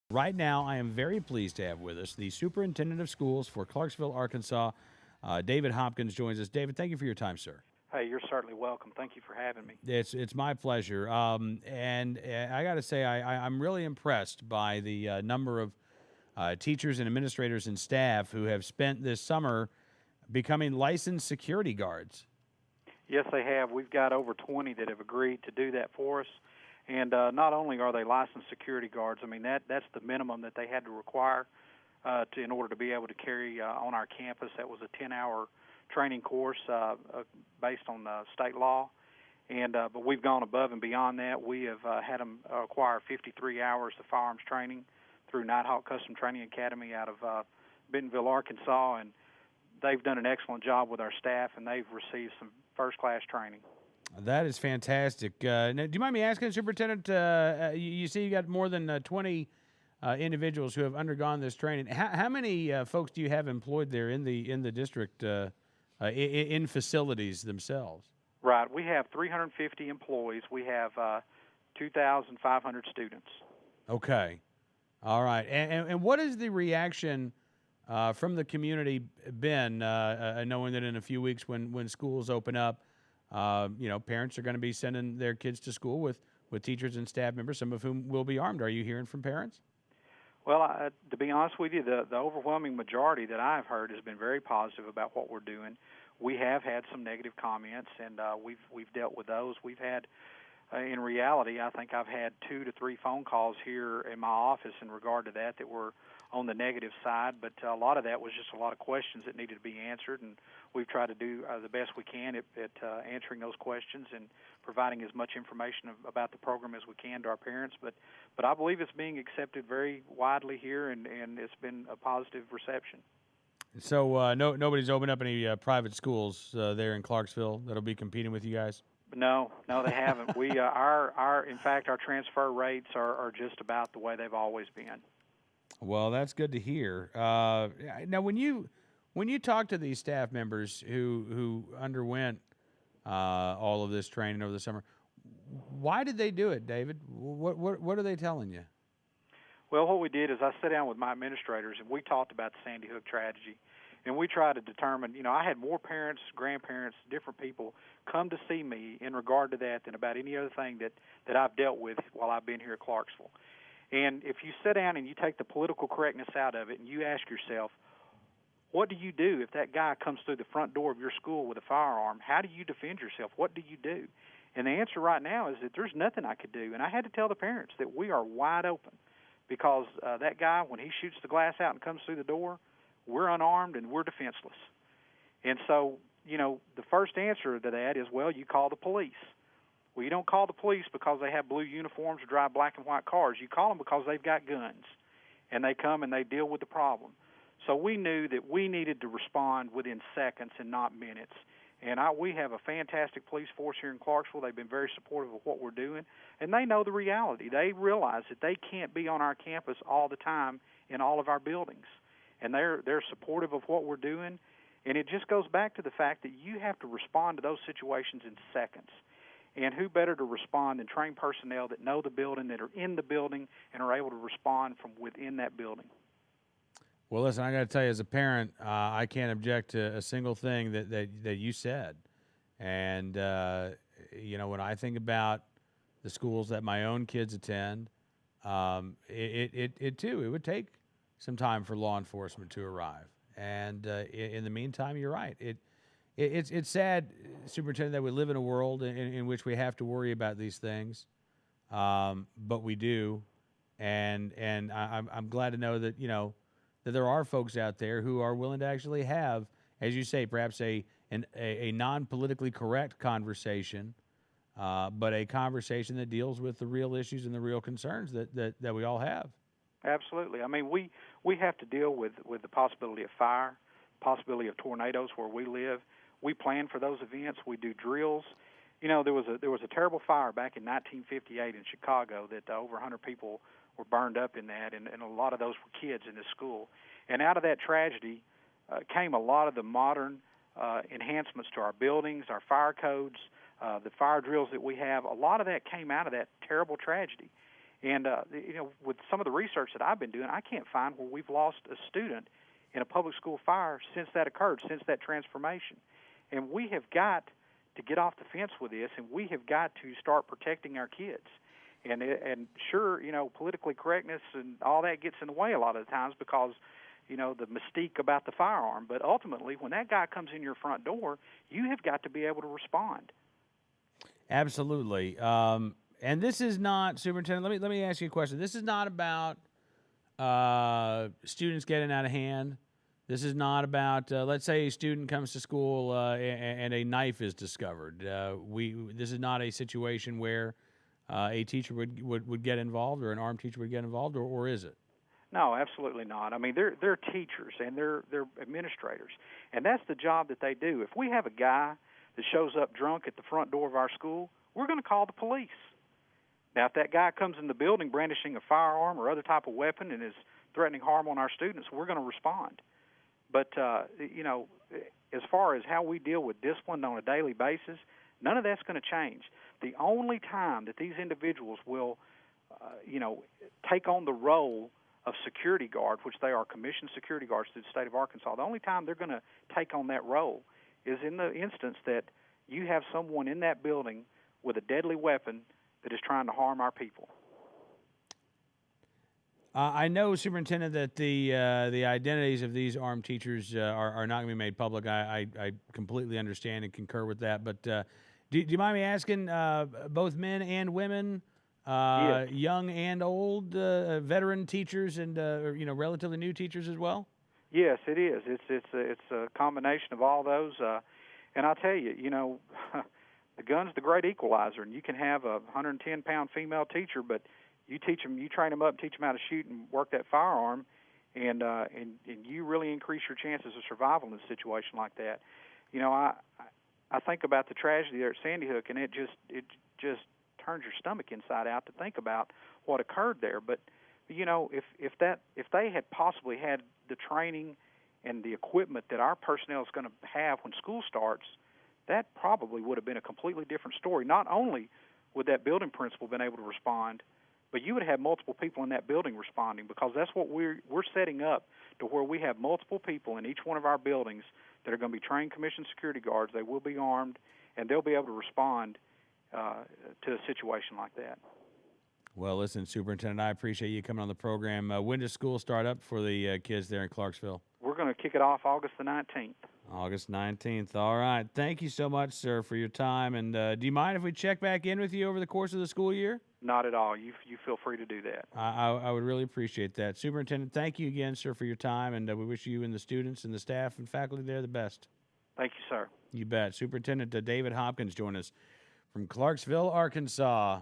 Right now, I am very pleased to have with us the superintendent of schools for Clarksville, Arkansas. David Hopkins joins us. David, thank you for your time, sir. Hey, you're certainly welcome. Thank you for having me. It's my pleasure. And I got to say, I'm really impressed by the number of teachers and administrators and staff who have spent this summer becoming licensed security guards. Yes, they have. We've got over 20 that have agreed to do that for us. And not only are they licensed security guards, I mean, that's the minimum that they had to require in order to be able to carry on our campus. That was a 10-hour training course based on state law. And but we've gone above and beyond that. We have had them acquire 53 hours of firearms training through Nighthawk Custom Training Academy out of Bentonville, Arkansas, and they've done an excellent job with our staff, and they've received some first-class training. That is fantastic. Now, do you mind me asking, Superintendent? You see, you got more than 20 individuals who have undergone this training. How many folks do you have employed there in the district in facilities themselves? Right. We have 350 employees. We have 2,500 students. Okay. All right. And what is the reaction from the community been, knowing that in a few weeks when schools open up, parents are going to be sending their kids to school with teachers and staff members, some of whom will be armed. Are you hearing from parents? Well, to be honest with you, the overwhelming majority that I've heard has been very positive about what we're doing. We have had some negative comments, and we've dealt with those. We've had, in reality, I think I've had 2 to 3 phone calls here in my office in regard to that were on the negative side, but a lot of that was just a lot of questions that needed to be answered, and we've tried to do the best we can at answering those questions and providing as much information about the program as we can to our parents. But I believe it's being accepted very widely here, and it's been a positive reception. So nobody's opened up any private schools there in Clarksville that'll be competing with you guys? No, they haven't. We in fact, our transfer rates are just about the way they've always been. Well, that's good to hear. Now, when you talk to these staff members who underwent all of this training over the summer, why did they do it, David? What are they telling you? Well, what we did is I sat down with my administrators and we talked about the Sandy Hook tragedy, and we tried to determine. I had more parents, grandparents, different people come to see me in regard to that than about any other thing that I've dealt with while I've been here at Clarksville. And if you sit down and you take the political correctness out of it and you ask yourself, what do you do if that guy comes through the front door of your school with a firearm? How do you defend yourself? What do you do? And the answer right now is that there's nothing I could do. And I had to tell the parents that we are wide open because that guy, when he shoots the glass out and comes through the door, we're unarmed and we're defenseless. And so, the first answer to that is, well, you call the police. Well, you don't call the police because they have blue uniforms or drive black and white cars. You call them because they've got guns, and they come and they deal with the problem. So we knew that we needed to respond within seconds and not minutes. And we have a fantastic police force here in Clarksville. They've been very supportive of what we're doing, and they know the reality. They realize that they can't be on our campus all the time in all of our buildings, and they're supportive of what we're doing. And it just goes back to the fact that you have to respond to those situations in seconds. And who better to respond than trained personnel that know the building, that are in the building, and are able to respond from within that building. Well, listen, I got to tell you, as a parent, I can't object to a single thing that you said. And when I think about the schools that my own kids attend, it would take some time for law enforcement to arrive. And in the meantime, you're right. It's sad, Superintendent, that we live in a world in which we have to worry about these things, but we do. And I'm glad to know that that there are folks out there who are willing to actually have, as you say, perhaps a non-politically correct conversation, but a conversation that deals with the real issues and the real concerns that we all have. Absolutely. I mean, we have to deal with the possibility of fire, possibility of tornadoes where we live. We plan for those events. We do drills. There was a terrible fire back in 1958 in Chicago that over 100 people were burned up in that, and a lot of those were kids in this school. And out of that tragedy came a lot of the modern enhancements to our buildings, our fire codes, the fire drills that we have. A lot of that came out of that terrible tragedy. And with some of the research that I've been doing, I can't find where we've lost a student in a public school fire since that occurred, since that transformation. And we have got to get off the fence with this, and we have got to start protecting our kids. And sure, politically correctness and all that gets in the way a lot of the times because, the mystique about the firearm. But ultimately, when that guy comes in your front door, you have got to be able to respond. Absolutely. And this is not, Superintendent, let me ask you a question. This is not about students getting out of hand. This is not about, let's say a student comes to school and a knife is discovered. This is not a situation where a teacher would get involved, or an armed teacher would get involved, or is it? No, absolutely not. I mean, they're teachers and they're administrators, and that's the job that they do. If we have a guy that shows up drunk at the front door of our school, we're going to call the police. Now, if that guy comes in the building brandishing a firearm or other type of weapon and is threatening harm on our students, we're going to respond. But, as far as how we deal with discipline on a daily basis, none of that's going to change. The only time that these individuals will, take on the role of security guard, which they are commissioned security guards through the state of Arkansas, the only time they're going to take on that role is in the instance that you have someone in that building with a deadly weapon that is trying to harm our people. I know, Superintendent, that the identities of these armed teachers are not going to be made public. I completely understand and concur with that. But do you mind me asking, both men and women, Yes. young and old, veteran teachers and relatively new teachers as well? Yes, it is. It's a combination of all those. And I'll tell you, the gun's the great equalizer, and you can have a 110-pound female teacher, but you train them up, teach them how to shoot and work that firearm, and you really increase your chances of survival in a situation like that. I think about the tragedy there at Sandy Hook, and it just turns your stomach inside out to think about what occurred there. But if they had possibly had the training and the equipment that our personnel is going to have when school starts, that probably would have been a completely different story. Not only would that building principal been able to respond, but you would have multiple people in that building responding, because that's what we're setting up, to where we have multiple people in each one of our buildings that are going to be trained commissioned security guards. They will be armed, and they'll be able to respond to a situation like that. Well, listen, Superintendent, I appreciate you coming on the program. When does school start up for the kids there in Clarksville? We're going to kick it off August the 19th. August 19th. All right. Thank you so much, sir, for your time. And do you mind if we check back in with you over the course of the school year? Not at all. You feel free to do that. I would really appreciate that. Superintendent, thank you again, sir, for your time. And we wish you and the students and the staff and faculty there the best. Thank you, sir. You bet. Superintendent David Hopkins joined us from Clarksville, Arkansas.